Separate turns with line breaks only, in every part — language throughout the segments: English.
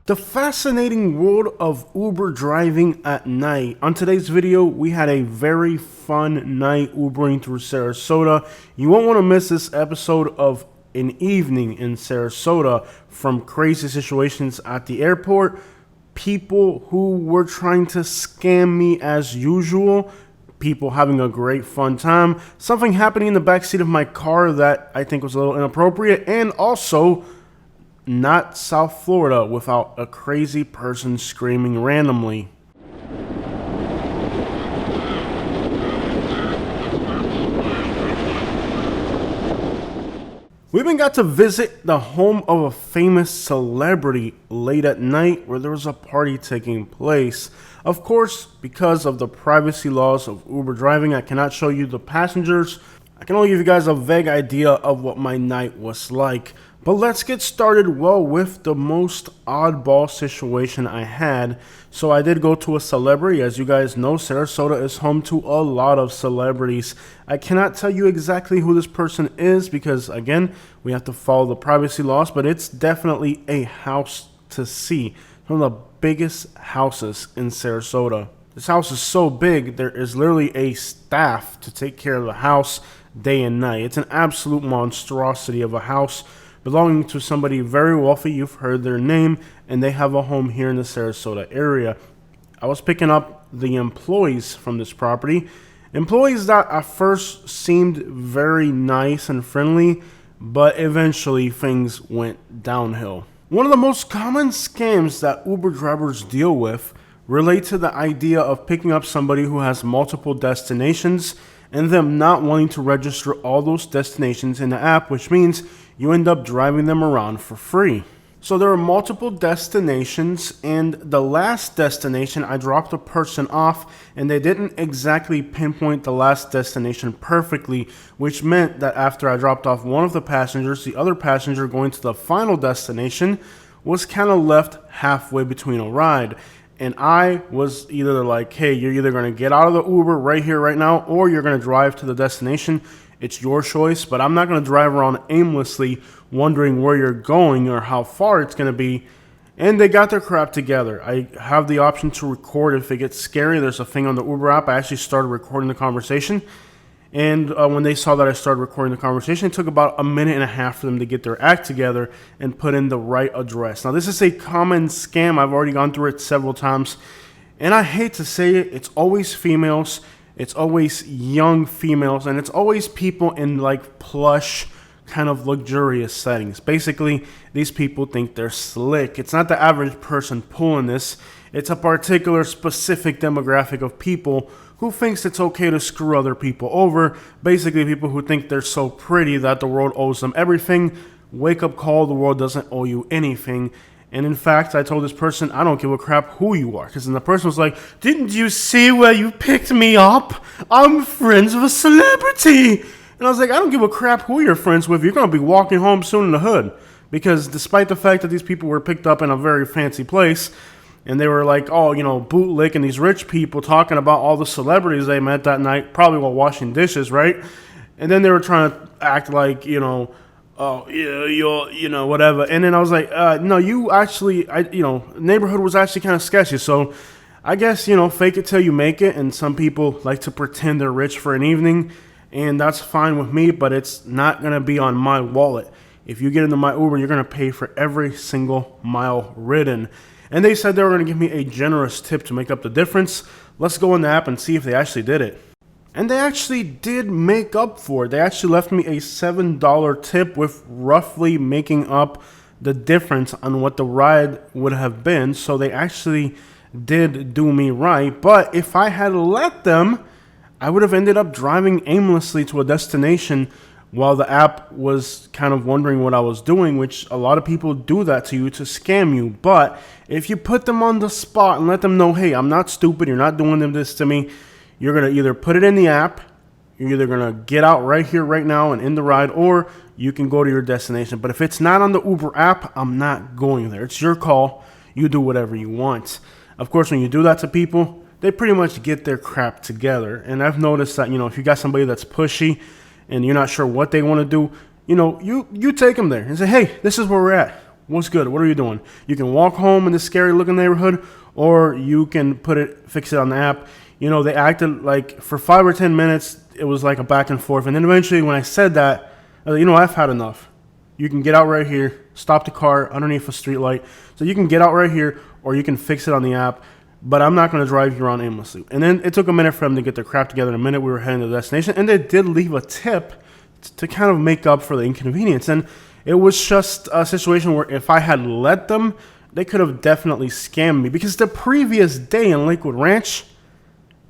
The fascinating world of Uber driving at night. On today's video, we had a very fun night Ubering through Sarasota. You won't want to miss this episode of an evening in Sarasota, from crazy situations at the airport, people who were trying to scam me as usual, people having a great fun time, something happening in the backseat of my car that I think was a little inappropriate, and also not South Florida without a crazy person screaming randomly. We even got to visit the home of a famous celebrity late at night where there was a party taking place. Of course, because of the privacy laws of Uber driving, I cannot show you the passengers. I can only give you guys a vague idea of what my night was like. But let's get started with the most oddball situation I had. So I did go to a celebrity. As you guys know, Sarasota is home to a lot of celebrities. I cannot tell you exactly who this person is because, again, we have to follow the privacy laws, but it's definitely a house to see. One of the biggest houses in Sarasota. This house is so big, there is literally a staff to take care of the house day and night. It's an absolute monstrosity of a house belonging to somebody very wealthy. You've heard their name, and they have a home here in the Sarasota area. I was picking up the employees from this property. Employees that at first seemed very nice and friendly, but eventually things went downhill. One of the most common scams that Uber drivers deal with relate to the idea of picking up somebody who has multiple destinations and them not wanting to register all those destinations in the app, which means you end up driving them around for free. So there are multiple destinations, and the last destination I dropped a person off and they didn't exactly pinpoint the last destination perfectly, which meant that after I dropped off one of the passengers, the other passenger going to the final destination was kind of left halfway between a ride. And I was either like, hey, you're either going to get out of the Uber right here, right now, or you're going to drive to the destination. It's your choice, but I'm not going to drive around aimlessly wondering where you're going or how far it's going to be. And they got their crap together. I have the option to record if it gets scary. There's a thing on the Uber app. I actually started recording the conversation. And when they saw that I started recording the conversation, it took about a minute and a half for them to get their act together and put in the right address. Now, this is a common scam. I've already gone through it several times. And I hate to say it, it's always females. It's always young females. And it's always people in like plush, kind of luxurious settings. Basically, these people think they're slick. It's not the average person pulling this. It's a particular specific demographic of people who thinks it's okay to screw other people over. Basically, people who think they're so pretty that the world owes them everything. Wake up call, the world doesn't owe you anything. And in fact, I told this person, I don't give a crap who you are. Because then the person was like, didn't you see where you picked me up? I'm friends with a celebrity. And I was like, I don't give a crap who you're friends with. You're going to be walking home soon in the hood. Because despite the fact that these people were picked up in a very fancy place, and they were like, oh, bootlicking these rich people, talking about all the celebrities they met that night, probably while washing dishes, right? And then they were trying to act like, oh, yeah, whatever. And then I was like, no, you actually, neighborhood was actually kind of sketchy. So I guess, fake it till you make it. And some people like to pretend they're rich for an evening. And that's fine with me, but it's not going to be on my wallet. If you get into my Uber, you're going to pay for every single mile ridden. And they said they were going to give me a generous tip to make up the difference. Let's go in the app and see if they actually did it. And they actually did make up for it. They actually left me a $7 tip with roughly making up the difference on what the ride would have been. So they actually did do me right. But if I had let them, I would have ended up driving aimlessly to a destination while the app was kind of wondering what I was doing, which a lot of people do that to you to scam you. But if you put them on the spot and let them know, hey, I'm not stupid, you're not doing this to me, you're going to either put it in the app, you're either going to get out right here, right now and in the ride, or you can go to your destination. But if it's not on the Uber app, I'm not going there. It's your call. You do whatever you want. Of course, when you do that to people, they pretty much get their crap together. And I've noticed that, if you got somebody that's pushy and you're not sure what they want to do, you take them there and say, hey, this is where we're at. What's good? What are you doing? You can walk home in this scary looking neighborhood, or you can fix it on the app. You know, they acted like for 5 or 10 minutes, it was like a back and forth. And then eventually when I said that, I was like, I've had enough. You can get out right here, stop the car underneath a street light. So you can get out right here, or you can fix it on the app, but I'm not going to drive you around aimlessly. And then it took a minute for them to get their crap together. In a minute, we were heading to the destination, and they did leave a tip to kind of make up for the inconvenience. And it was just a situation where if I had let them, they could have definitely scammed me, because the previous day in Lakewood Ranch,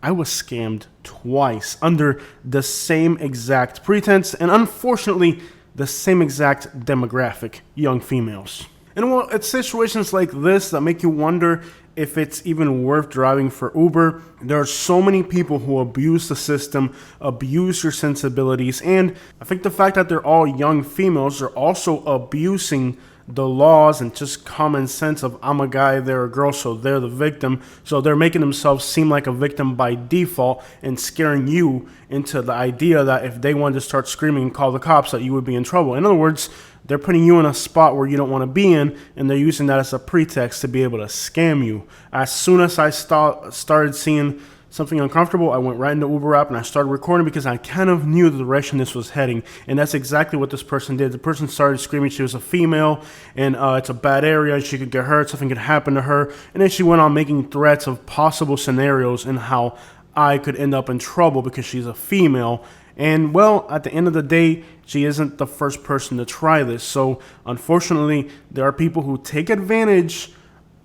I was scammed twice under the same exact pretense, and unfortunately, the same exact demographic, young females. And well, it's situations like this that make you wonder if it's even worth driving for Uber. There are so many people who abuse the system, abuse your sensibilities, and I think the fact that they're all young females are also abusing the laws and just common sense of I'm a guy, they're a girl, so they're the victim. So they're making themselves seem like a victim by default and scaring you into the idea that if they wanted to start screaming and call the cops, that you would be in trouble. In other words, they're putting you in a spot where you don't want to be in, and they're using that as a pretext to be able to scam you. As soon as I started seeing something uncomfortable, I went right into Uber app and I started recording, because I kind of knew the direction this was heading. And that's exactly what this person did. The person started screaming she was a female and it's a bad area, she could get hurt, something could happen to her. And then she went on making threats of possible scenarios and how I could end up in trouble because she's a female. And well, at the end of the day, she isn't the first person to try this. So unfortunately, there are people who take advantage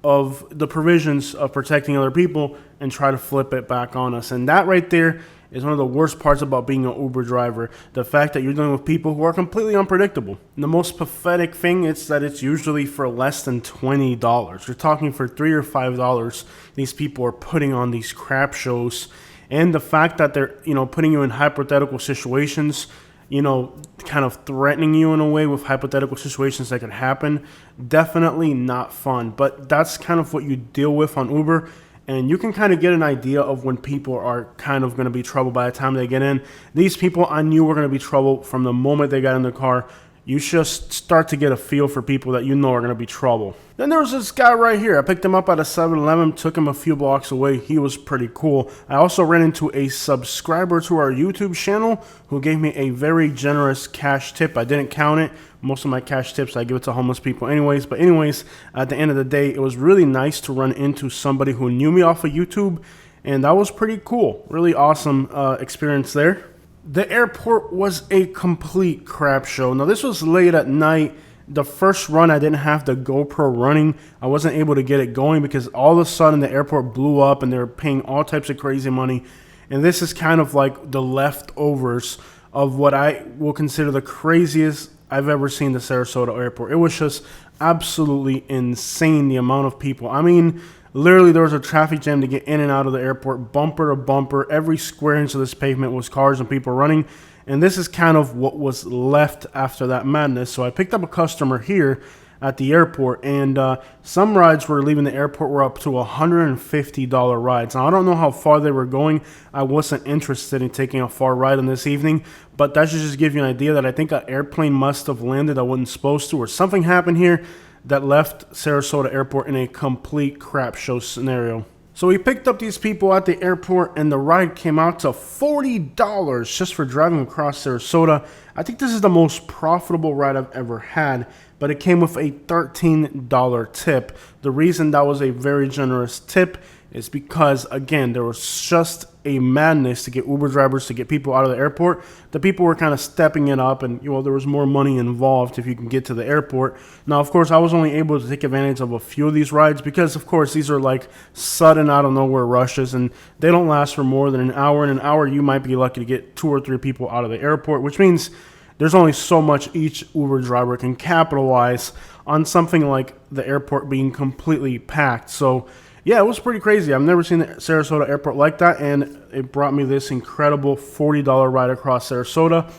of the provisions of protecting other people and try to flip it back on us. And that right there is one of the worst parts about being an Uber driver. The fact that you're dealing with people who are completely unpredictable. And the most pathetic thing is that it's usually for less than $20. You're talking for $3 or $5. These people are putting on these crap shows. And the fact that they're, putting you in hypothetical situations, kind of threatening you in a way with hypothetical situations that could happen, definitely not fun. But that's kind of what you deal with on Uber. And you can kind of get an idea of when people are kind of going to be trouble by the time they get in. These people, I knew were going to be trouble from the moment they got in the car. You just start to get a feel for people that you know are going to be trouble. Then there was this guy right here. I picked him up at a 7-Eleven, took him a few blocks away. He was pretty cool. I also ran into a subscriber to our YouTube channel who gave me a very generous cash tip. I didn't count it. Most of my cash tips, I give it to homeless people anyways. But anyways, at the end of the day, it was really nice to run into somebody who knew me off of YouTube. And that was pretty cool. Really awesome experience there. The airport was a complete crap show. Now, this was late at night. The first run, I didn't have the GoPro running. I wasn't able to get it going because all of a sudden the airport blew up and they were paying all types of crazy money. And this is kind of like the leftovers of what I will consider the craziest I've ever seen the Sarasota airport. It was just absolutely insane, the amount of people. I mean, literally, there was a traffic jam to get in and out of the airport, bumper to bumper. Every square inch of this pavement was cars and people running. And this is kind of what was left after that madness. So I picked up a customer here at the airport, and some rides were leaving the airport were up to $150 rides. Now, I don't know how far they were going. I wasn't interested in taking a far ride on this evening, but that should just give you an idea that I think an airplane must have landed that wasn't supposed to, or something happened here that left Sarasota Airport in a complete crap show scenario. So we picked up these people at the airport, and the ride came out to $40 just for driving across Sarasota. I think this is the most profitable ride I've ever had, but it came with a $13 tip. The reason that was a very generous tip is because, again, there was just a madness to get Uber drivers to get people out of the airport. The people were kind of stepping it up, and there was more money involved if you can get to the airport. Now, of course, I was only able to take advantage of a few of these rides because, of course, these are like sudden out of nowhere rushes, and they don't last for more than an hour. In an hour, you might be lucky to get 2 or 3 people out of the airport, which means there's only so much each Uber driver can capitalize on something like the airport being completely packed. So yeah, it was pretty crazy. I've never seen the Sarasota airport like that, and it brought me this incredible $40 ride across Sarasota.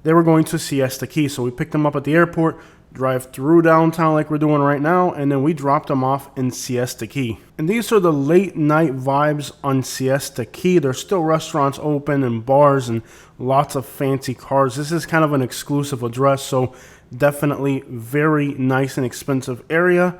They were going to Siesta Key, so we picked them up at the airport, drive through downtown like we're doing right now, and then we dropped them off in Siesta Key. And these are the late night vibes on Siesta Key. There's still restaurants open and bars and lots of fancy cars. This is kind of an exclusive address, so definitely very nice and expensive area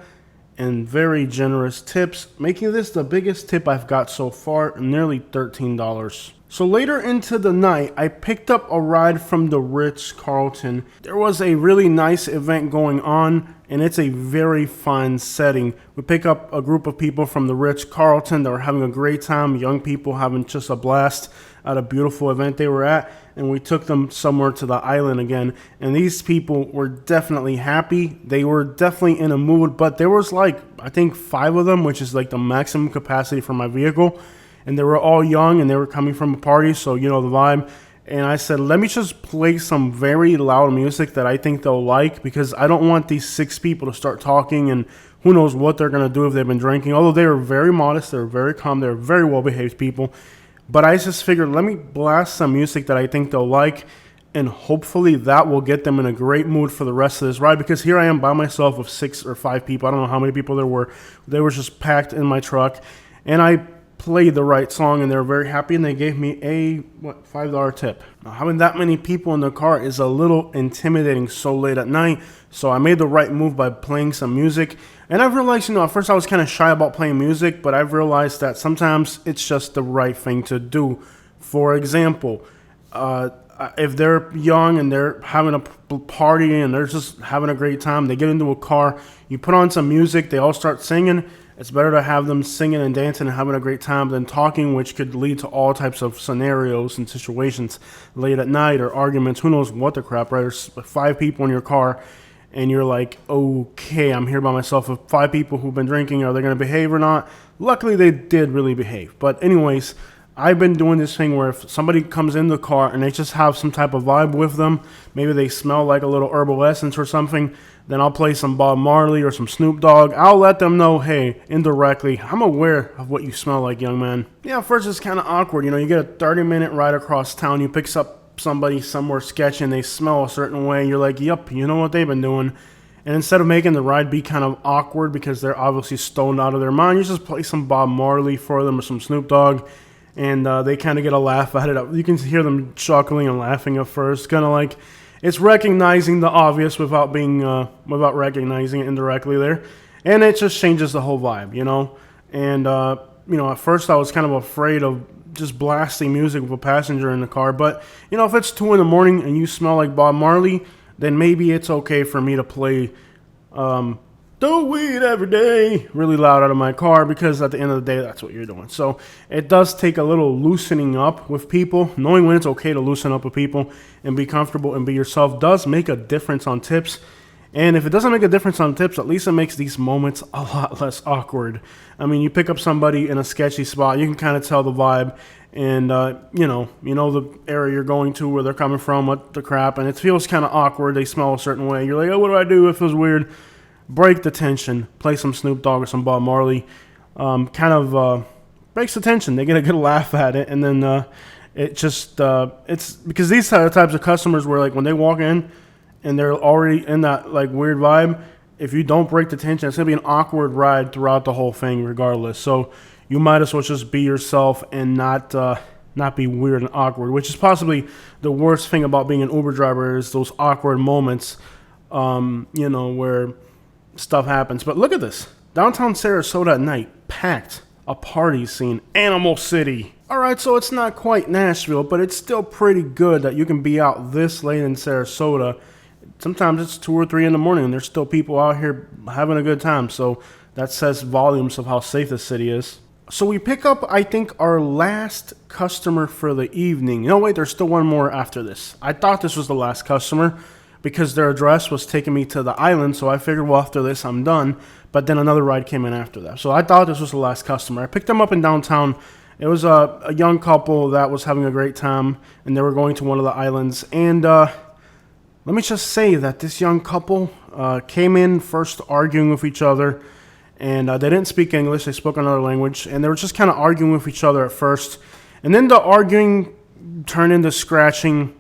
and very generous tips, making this the biggest tip I've got so far, nearly $13. So later into the night, I picked up a ride from the Ritz-Carlton. There was a really nice event going on, and it's a very fun setting. We pick up a group of people from the Ritz-Carlton that were having a great time, young people having just a blast at a beautiful event they were at, and we took them somewhere to the island again. And these people were definitely happy. They were definitely in a mood, but there was like, I think 5 of them, which is like the maximum capacity for my vehicle. And they were all young and they were coming from a party, so you know the vibe. And I said, let me just play some very loud music that I think they'll like, because I don't want these 6 people to start talking and who knows what they're going to do if they've been drinking. Although they were very modest, they were very calm, they were very well-behaved people. But I just figured, let me blast some music that I think they'll like, and hopefully that will get them in a great mood for the rest of this ride, because here I am by myself with 6 or 5 people. I don't know how many people there were. They were just packed in my truck, and I played the right song, and they were very happy, and they gave me a $5 tip. Now, having that many people in the car is a little intimidating so late at night, so I made the right move by playing some music. And I've realized, at first I was kind of shy about playing music, but I've realized that sometimes it's just the right thing to do. For example, if they're young and they're having a party and they're just having a great time, they get into a car, you put on some music, they all start singing. It's better to have them singing and dancing and having a great time than talking, which could lead to all types of scenarios and situations late at night or arguments. Who knows what the crap, right? There's 5 people in your car, and you're like, okay, I'm here by myself with 5 people who've been drinking. Are they going to behave or not? Luckily, they did really behave. But anyways, I've been doing this thing where if somebody comes in the car and they just have some type of vibe with them, maybe they smell like a little herbal essence or something, then I'll play some Bob Marley or some Snoop Dogg. I'll let them know, hey, indirectly, I'm aware of what you smell like, young man. Yeah, first it's kind of awkward. You get a 30-minute ride across town, you pick up somebody somewhere sketchy and they smell a certain way, and you're like, yep, you know what they've been doing. And instead of making the ride be kind of awkward because they're obviously stoned out of their mind, you just play some Bob Marley for them or some Snoop Dogg, and they kind of get a laugh at it. You can hear them chuckling and laughing at first, kind of like it's recognizing the obvious without recognizing it indirectly there, and it just changes the whole vibe, And at first I was kind of afraid of just blasting music with a passenger in the car, but if it's 2 a.m. and you smell like Bob Marley, then maybe it's okay for me to play "Do Weed Every Day" really loud out of my car, because at the end of the day, that's what you're doing. So it does take a little loosening up with people. Knowing when it's okay to loosen up with people and be comfortable and be yourself does make a difference on tips. And if it doesn't make a difference on tips, at least it makes these moments a lot less awkward. I mean, you pick up somebody in a sketchy spot, you can kind of tell the vibe, and you know the area you're going to, where they're coming from, what the crap, and it feels kind of awkward. They smell a certain way. You're like, oh, what do I do? It feels weird. Break the tension. Play some Snoop Dogg or some Bob Marley. Breaks the tension. They get a good laugh at it, and then it's because these are the types of customers where, like, when they walk in and they're already in that like weird vibe, if you don't break the tension, it's gonna be an awkward ride throughout the whole thing, regardless. So you might as well just be yourself and not be weird and awkward, which is possibly the worst thing about being an Uber driver, is those awkward moments, where stuff happens. But look at this. Downtown Sarasota at night, packed, a party scene, Animal City. Alright, so it's not quite Nashville, but it's still pretty good that you can be out this late in Sarasota. Sometimes it's 2 or 3 in the morning and there's still people out here having a good time. So that says volumes of how safe the city is. So we pick up, I think, our last customer for the evening. No, wait, there's still one more after this. I thought this was the last customer because their address was taking me to the island, so I figured, well, after this, I'm done. But then another ride came in after that. So I thought this was the last customer. I picked them up in downtown. It was a young couple that was having a great time, and they were going to one of the islands. And let me just say that this young couple came in first arguing with each other, and they didn't speak English. They spoke another language, and they were just kind of arguing with each other at first. And then the arguing turned into scratching,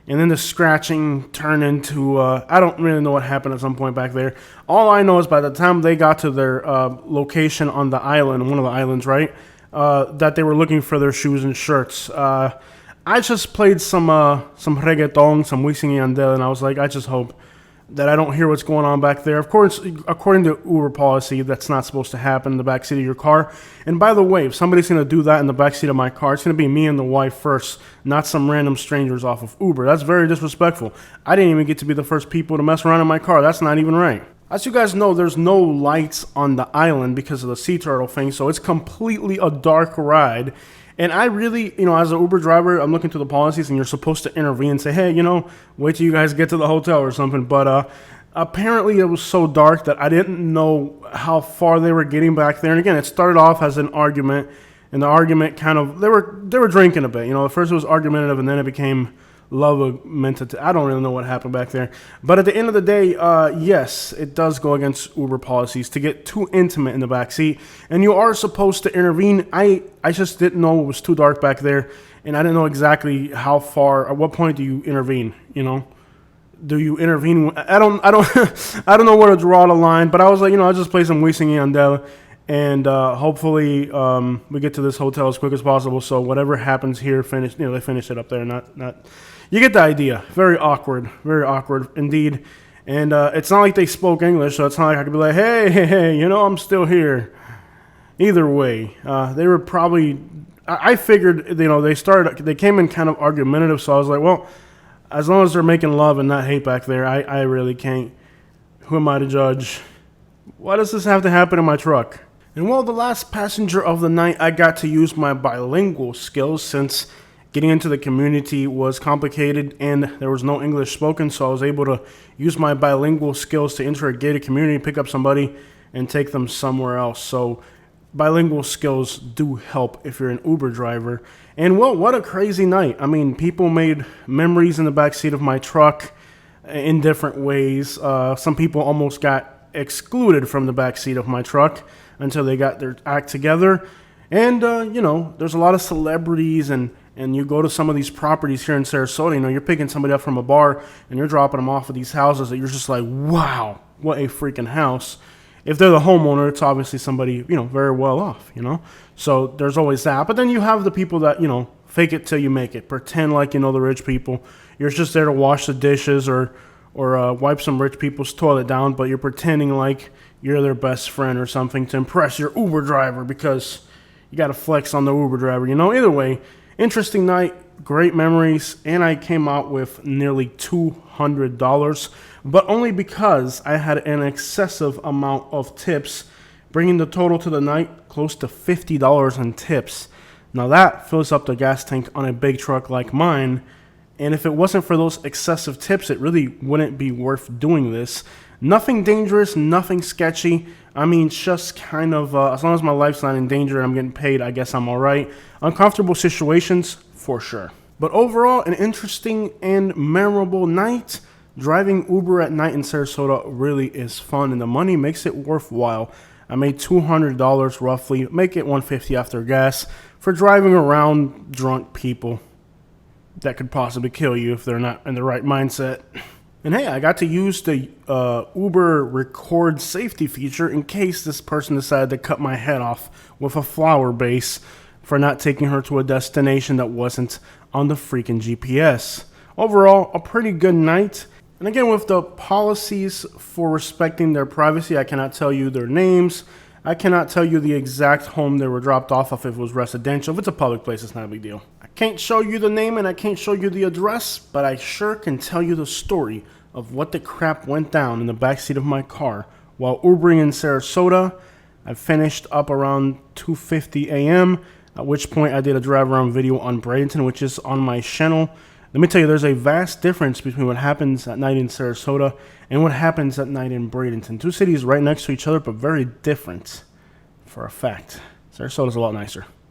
And then the scratching turned into, I don't really know what happened at some point back there. All I know is by the time they got to their location on the island, one of the islands, right, that they were looking for their shoes and shirts. I just played some reggaeton, some Wisin y Yandel, and I was like, I just hope that I don't hear what's going on back there. Of course, according to Uber policy, that's not supposed to happen in the backseat of your car. And by the way, if somebody's going to do that in the backseat of my car, it's going to be me and the wife first, not some random strangers off of Uber. That's very disrespectful. I didn't even get to be the first people to mess around in my car. That's not even right. As you guys know, there's no lights on the island because of the sea turtle thing, so it's completely a dark ride. And I really, as an Uber driver, I'm looking through the policies and you're supposed to intervene and say, hey, wait till you guys get to the hotel or something. But apparently it was so dark that I didn't know how far they were getting back there. And again, it started off as an argument, and the argument kind of, they were drinking a bit. At first it was argumentative, and then it became love-mentative. I don't really know what happened back there. But at the end of the day, yes, it does go against Uber policies to get too intimate in the backseat. And you are supposed to intervene. I just didn't know it was too dark back there. And I didn't know exactly how far, at what point do you intervene, Do you intervene? I don't I don't know where to draw the line. But I was like, I'll just play some Wisin y Yandel. And hopefully we get to this hotel as quick as possible. So whatever happens here, they finish it up there. Not. You get the idea. Very awkward indeed. And it's not like they spoke English, so it's not like I could be like, hey, I'm still here. Either way, they were probably. I figured, they came in kind of argumentative, so I was like, well, as long as they're making love and not hate back there, I really can't. Who am I to judge? Why does this have to happen in my truck? And the last passenger of the night, I got to use my bilingual skills since getting into the community was complicated and there was no English spoken, so I was able to use my bilingual skills to enter a gated community, pick up somebody, and take them somewhere else. So bilingual skills do help if you're an Uber driver. And what a crazy night. I mean, people made memories in the backseat of my truck in different ways. Some people almost got excluded from the backseat of my truck until they got their act together. And, there's a lot of celebrities and you go to some of these properties here in Sarasota, you're picking somebody up from a bar and you're dropping them off at these houses that you're just like, wow, what a freaking house. If they're the homeowner, it's obviously somebody, very well off, So there's always that. But then you have the people that, fake it till you make it. Pretend like the rich people. You're just there to wash the dishes or wipe some rich people's toilet down, but you're pretending like you're their best friend or something to impress your Uber driver because you got to flex on the Uber driver. Either way, interesting night, great memories, and I came out with nearly $200, but only because I had an excessive amount of tips, bringing the total to the night close to $50 in tips. Now that fills up the gas tank on a big truck like mine, and if it wasn't for those excessive tips, it really wouldn't be worth doing this. Nothing dangerous, nothing sketchy. I mean, just kind of, as long as my life's not in danger and I'm getting paid, I guess I'm all right. Uncomfortable situations, for sure. But overall, an interesting and memorable night. Driving Uber at night in Sarasota really is fun, and the money makes it worthwhile. I made $200 roughly, make it $150 after gas, for driving around drunk people that could possibly kill you if they're not in the right mindset. And hey, I got to use the Uber record safety feature in case this person decided to cut my head off with a flower base for not taking her to a destination that wasn't on the freaking GPS. Overall, a pretty good night. And again, with the policies for respecting their privacy, I cannot tell you their names. I cannot tell you the exact home they were dropped off of if it was residential. If it's a public place, it's not a big deal. I can't show you the name and I can't show you the address, but I sure can tell you the story of what the crap went down in the backseat of my car while Ubering in Sarasota. I finished up around 2:50 a.m., at which point I did a drive around video on Bradenton, which is on my channel. Let me tell you, there's a vast difference between what happens at night in Sarasota and what happens at night in Bradenton. Two cities right next to each other, but very different for a fact. Sarasota's a lot nicer.